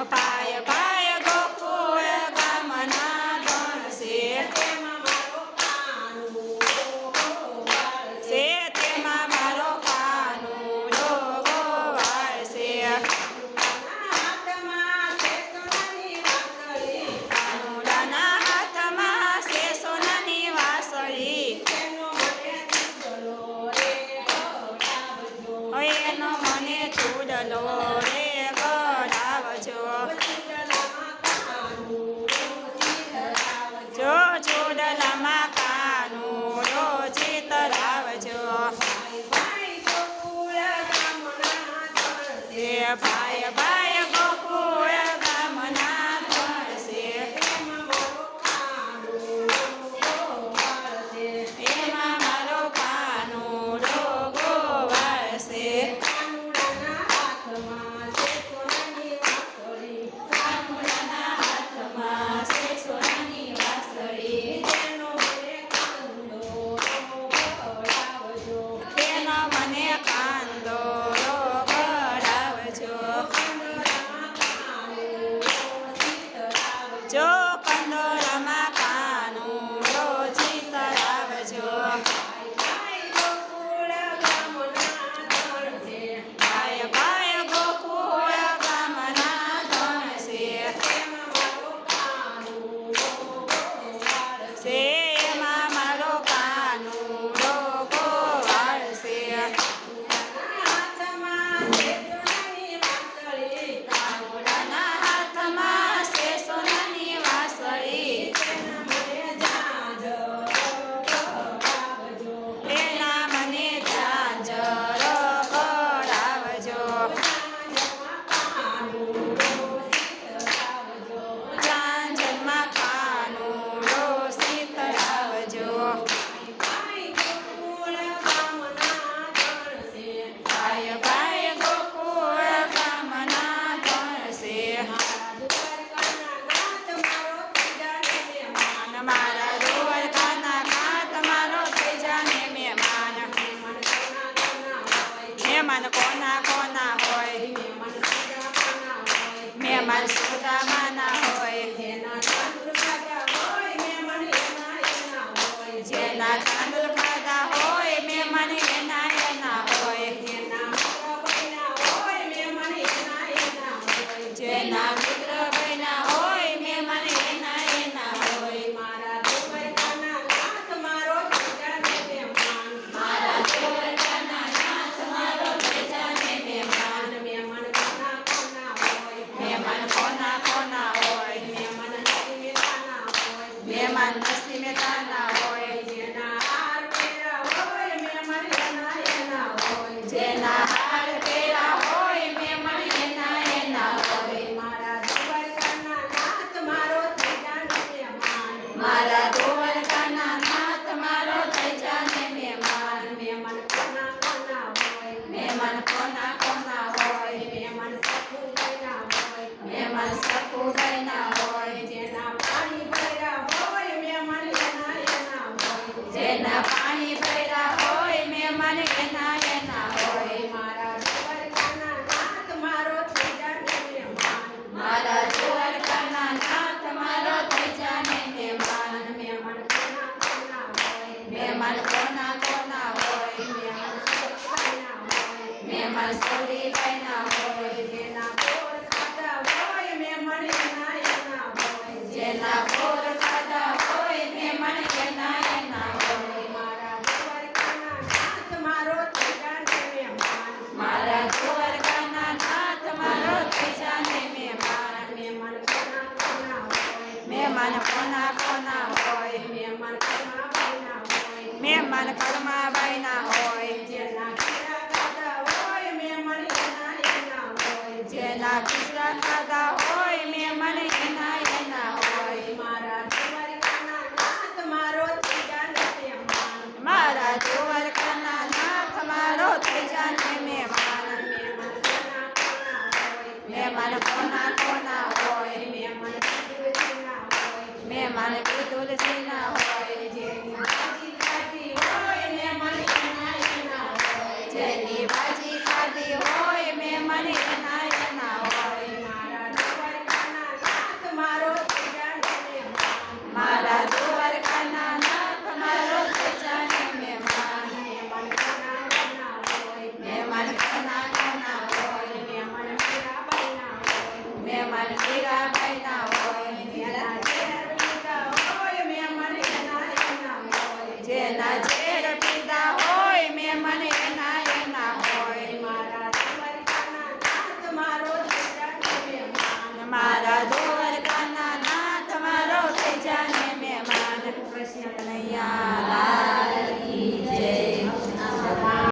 અપાય પાય ગોકુળ ગામના ધણસે સે તેમાં મારો કાનુડો ગોવાળશે કાનુડાના હાથમાં છે સોનાની વાસળી એનો મને ચૂડલો રે ગળાવજો જો ચૂડલામાં કાનુડો ચિતરાવજો ભાઈ ભાઈ ગોકુળ ગામના ધણસે એમાં મારો કાનુડો ગોવાળશે કાનુડાના હાથમાં છે સોનાની વાસળી તેનો મને કાંદો જો કંદોરામાં કાનુડો ચિતરાવજો ભાઈ ભાઈ ગોકુળ ગામના ધણસે એમાં મારો કાનુડો ગોવાળશે કાનુડાના હાથમાં છે સોનાની વાસળી એના મને ઝાંઝરો કરાવજો ઝાંઝરમાં કાનુડો સીતરાવજો ભાઈ ભાઈ ગોકુળ ગામના ધણસે મારા દ્વારકાના ઘાટ મારો થઈ જાને મહેમાન મહેમાન કોના કોના હોય મહેમાન સુદામાના હોય જેના તાંદુલ ખાધા હોય મહેમાન એના એના હોય જેના મિત્ર બન્યા હોય મહેમાન એના એના હોય મારા દ્વારકાના નાથ મારો થઈ જાને મહેમાન મહેમાન કોના કોના હોય મહેમાન નસી મહેતાના હોય જેના હાર પહેર્યા હોય મહેમાન એના હોય મારા દ્વારકાના નાથ મારો થઈ જાને મહેમાન મહેમાન કોના કોના હોય મહેમાન સખુભાઈના હોય જેના પાણી ભર્યા હોય મહેમાન એના હોય મારા દ્વારકાના નાથ મારો થઈ જાને મહેમાન પણ એના એના હોય જેના બોર ખાધા હોય મહેમાન એના એના હોય મારા દ્વારકાના નાથ મારો થઈ જાને મહેમાન મારા દ્વારકાના નાથ મારો થઈ જાને મહેમાન મહેમાન કોના કોના હોય મહેમાન કોના કોના હોય મહેમાન કોના કોના હોય મહેમાન ઘરમાં બાયના હોય જેના ખીરા ખાધા હોય મહેમાન એના એના હોય જેના ખીચડા ખાધા હોય મહેમાન એના એના હોય મારા દ્વારકાના નાથ મારો થઈ જાને મહેમાન મારા દ્વારકાના નાથ મારો થઈ જાને મહેમાન મહેમાન કોના કોના હોય મહેમાન કોના કોના હોય મહેમાન તુલસીના હોય મહેમાન તુલસીના